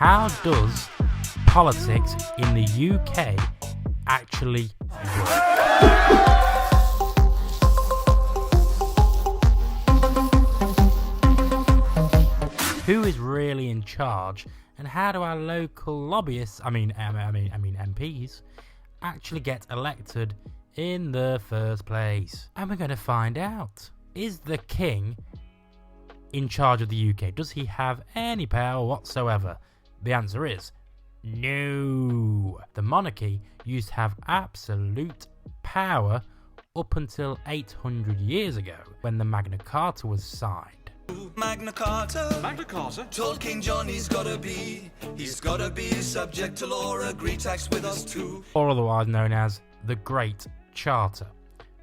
How does politics in the UK actually work? Who is really in charge, and how do our local lobbyists, MPs, actually get elected in the first place? And we're going to find out. Is the king in charge of the UK? Does he have any power whatsoever? The answer is no. The monarchy used to have absolute power up until 800 years ago, when the Magna Carta was signed. Magna Carta told King John he's gotta be subject to law, agree tax with us too. Or otherwise known as the Great Charter.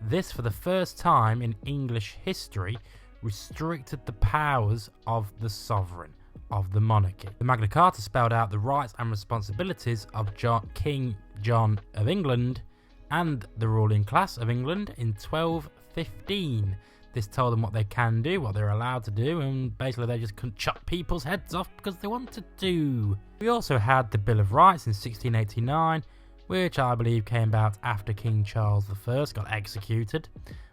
This, for the first time in English history, restricted the powers of the sovereign, of the monarchy. The Magna Carta spelled out the rights and responsibilities of King John of England and the ruling class of England in 1215. This told them what they can do, what they're allowed to do, and basically they just couldn't chop people's heads off because they wanted to. We also had the Bill of Rights in 1689, which I believe came about after King Charles I got executed.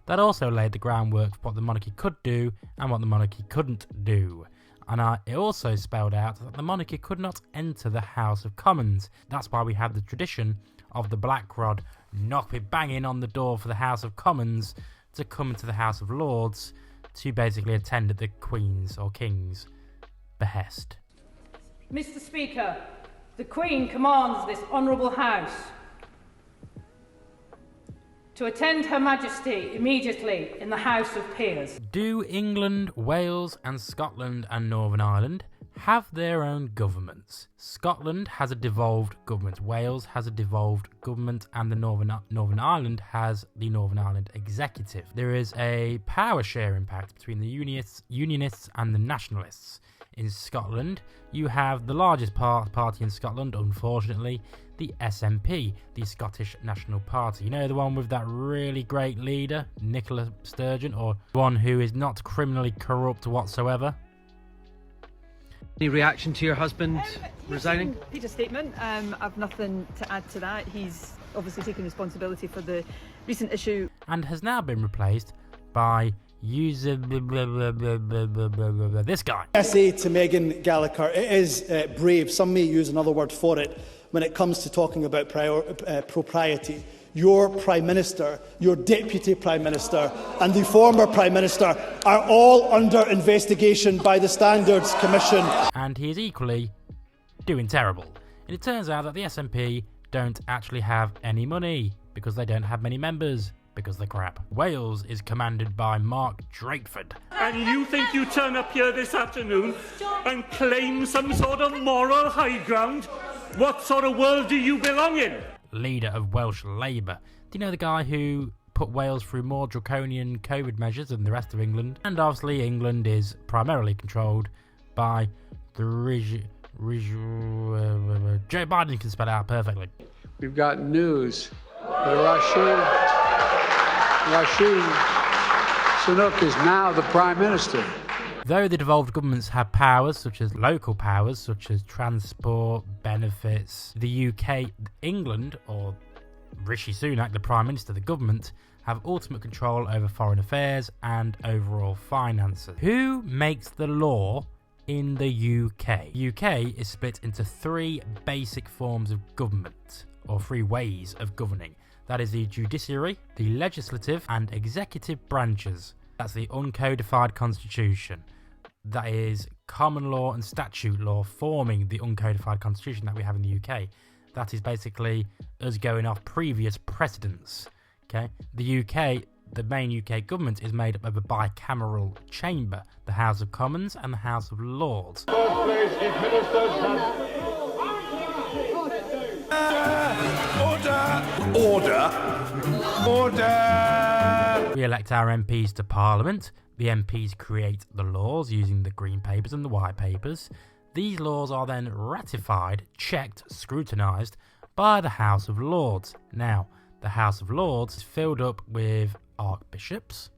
That also laid the groundwork for what the monarchy could do and what the monarchy couldn't do. And it also spelled out that the monarchy could not enter the House of Commons. That's why we have the tradition of the black rod banging on the door for the House of Commons to come into the House of Lords to basically attend at the Queen's or King's behest. Mr. Speaker, the Queen commands this honourable House to attend Her Majesty immediately in the House of Peers. Do England, Wales and Scotland and Northern Ireland have their own governments? Scotland has a devolved government, Wales has a devolved government, and the Northern Ireland has the Northern Ireland Executive. There is a power sharing pact between the Unionists and the Nationalists. In Scotland, you have the largest party in Scotland, unfortunately, the SNP, the Scottish National Party. You know, the one with that really great leader, Nicola Sturgeon, or one who is not criminally corrupt whatsoever? Any reaction to your husband resigning? Peter's statement. I've nothing to add to that. He's obviously taken responsibility for the recent issue. And has now been replaced by this guy. I say to Megan Gallagher, it is brave, some may use another word for it, when it comes to talking about propriety. Your Prime Minister, your Deputy Prime Minister and the former Prime Minister are all under investigation by the Standards Commission. And he is equally doing terrible. And it turns out that the SNP don't actually have any money because they don't have many members, because they're crap. Wales is commanded by Mark Drakeford. And you think you turn up here this afternoon and claim some sort of moral high ground? What sort of world do you belong in? Leader of Welsh Labour. Do you know the guy who put Wales through more draconian COVID measures than the rest of England? And obviously England is primarily controlled by the Joe Biden can spell it out perfectly. We've got news that Rashid Sunak is now the Prime Minister. Though the devolved governments have powers, such as local powers, such as transport, benefits, the UK, England, or Rishi Sunak, the Prime Minister, the government, have ultimate control over foreign affairs and overall finances. Who makes the law in the UK? The UK is split into three basic forms of government, or three ways of governing. That is the judiciary, the legislative and executive branches. That's the uncodified constitution. That is common law and statute law forming the uncodified constitution that we have in the UK. That is basically us going off previous precedents. Okay, the UK, the main UK government is made up of a bicameral chamber, the House of Commons and the House of Lords. Order! We elect our MPs to Parliament. The MPs create the laws using the Green Papers and the White Papers. These laws are then ratified, checked, scrutinised by the House of Lords. Now, the House of Lords is filled up with archbishops.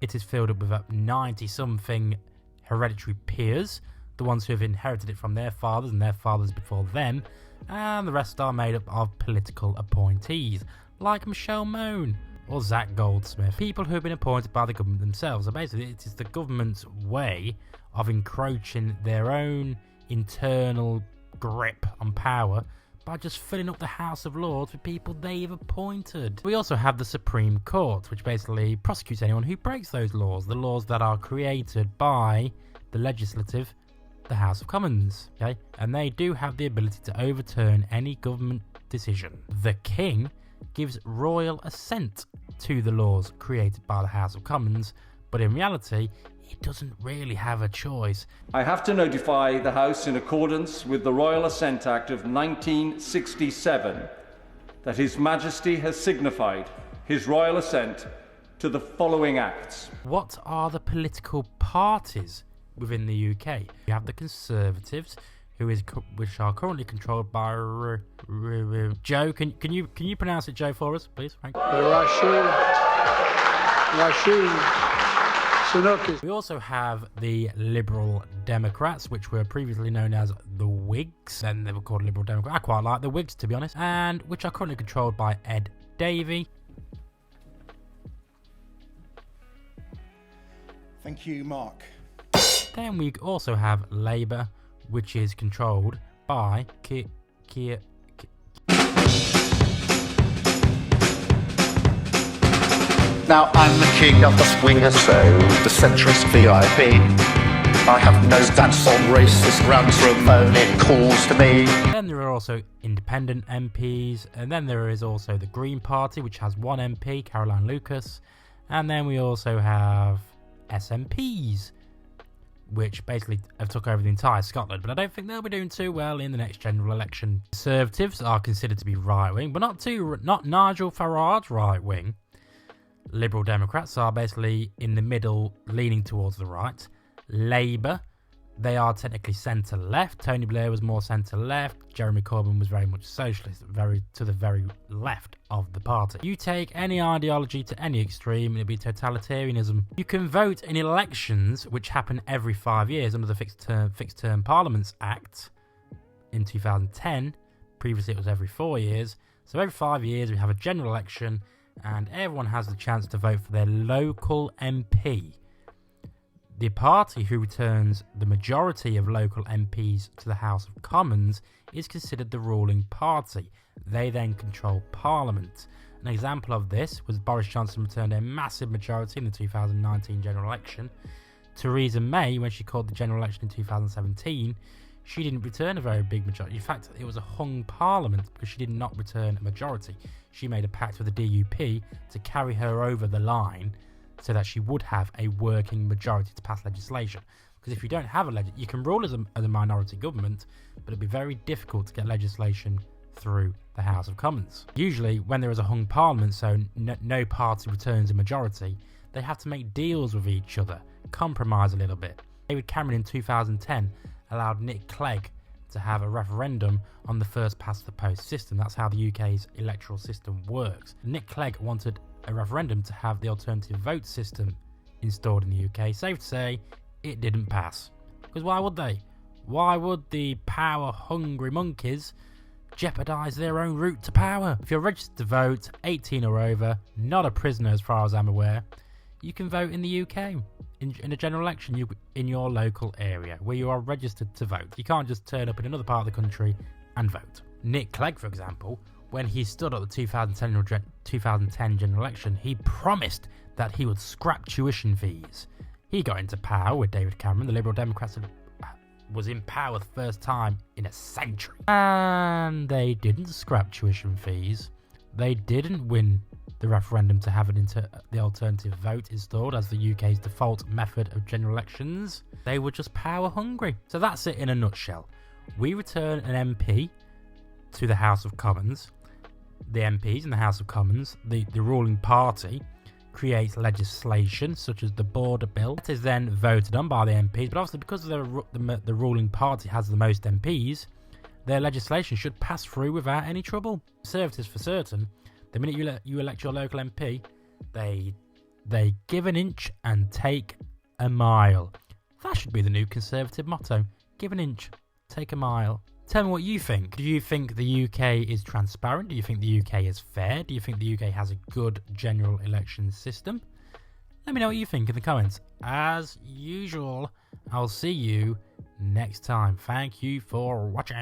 It is filled up with 90-something hereditary peers, the ones who have inherited it from their fathers and their fathers before them, and the rest are made up of political appointees, like Michelle Mone or Zach Goldsmith, people who have been appointed by the government themselves. So basically, it is the government's way of encroaching their own internal grip on power by just filling up the House of Lords with people they've appointed. We also have the Supreme Court, which basically prosecutes anyone who breaks those laws, the laws that are created by the legislative, the House of Commons, okay? And they do have the ability to overturn any government decision. The King gives royal assent to the laws created by the House of Commons, but in reality, he doesn't really have a choice. I have to notify the House in accordance with the Royal Assent Act of 1967 that His Majesty has signified his royal assent to the following acts. What are the political parties within the UK? You have the Conservatives, which are currently controlled by Joe. Can you pronounce it, Joe, for us, please? Thank you. We also have the Liberal Democrats, which were previously known as the Whigs, then they were called Liberal Democrats. I quite like the Whigs, to be honest, and which are currently controlled by Ed Davey. Thank you, Mark. Then we also have Labour, which is controlled by Keir. Now I'm the king of the swingers, so the centrist VIP. I have no stance on racist rants or phoning calls to me. Then there are also independent MPs, and then there is also the Green Party, which has one MP, Caroline Lucas, and then we also have SNPs, which basically have took over the entire Scotland, but I don't think they'll be doing too well in the next general election. Conservatives are considered to be right-wing, but not Nigel Farage right-wing. Liberal Democrats are basically in the middle, leaning towards the right. Labour, they are technically centre-left. Tony Blair was more centre-left. Jeremy Corbyn was very much socialist, very to the very left of the party. You take any ideology to any extreme, and it'll be totalitarianism. You can vote in elections, which happen every 5 years under the Fixed Term Parliaments Act in 2010. Previously, it was every 4 years. So every 5 years, we have a general election, and everyone has the chance to vote for their local MP. The party who returns the majority of local MPs to the House of Commons is considered the ruling party. They then control Parliament. An example of this was Boris Johnson returned a massive majority in the 2019 general election. Theresa May, when she called the general election in 2017, she didn't return a very big majority. In fact, it was a hung parliament because she did not return a majority. She made a pact with the DUP to carry her over the line so that she would have a working majority to pass legislation. Because if you don't have you can rule as a minority government, but it'd be very difficult to get legislation through the House of Commons. Usually, when there is a hung parliament, so no party returns a majority, they have to make deals with each other, compromise a little bit. David Cameron in 2010 allowed Nick Clegg to have a referendum on the first past the post system. That's how the UK's electoral system works. Nick Clegg wanted a referendum to have the alternative vote system installed in the UK. Safe to say, it didn't pass. Because why would they? Why would the power-hungry monkeys jeopardise their own route to power? If you're registered to vote, 18 or over, not a prisoner as far as I'm aware, you can vote in the UK in a general election in your local area where you are registered to vote. You can't just turn up in another part of the country and vote. Nick Clegg, for example, when he stood at the 2010 general election, he promised that he would scrap tuition fees. He got into power with David Cameron. The Liberal Democrats was in power the first time in a century. And they didn't scrap tuition fees. They didn't win the referendum to have the alternative vote installed as the UK's default method of general elections. They were just power hungry. So that's it in a nutshell. We return an MP to the House of Commons. The MPs in the House of Commons, the ruling party, creates legislation such as the border bill. It is then voted on by the MPs, but obviously because the ruling party has the most MPs, their legislation should pass through without any trouble. Conservatives, for certain, the minute you elect your local MP, they give an inch and take a mile. That should be the new Conservative motto. Give an inch, take a mile. Tell me what you think. Do you think the UK is transparent? Do you think the UK is fair? Do you think the UK has a good general election system? Let me know what you think in the comments. As usual, I'll see you next time. Thank you for watching.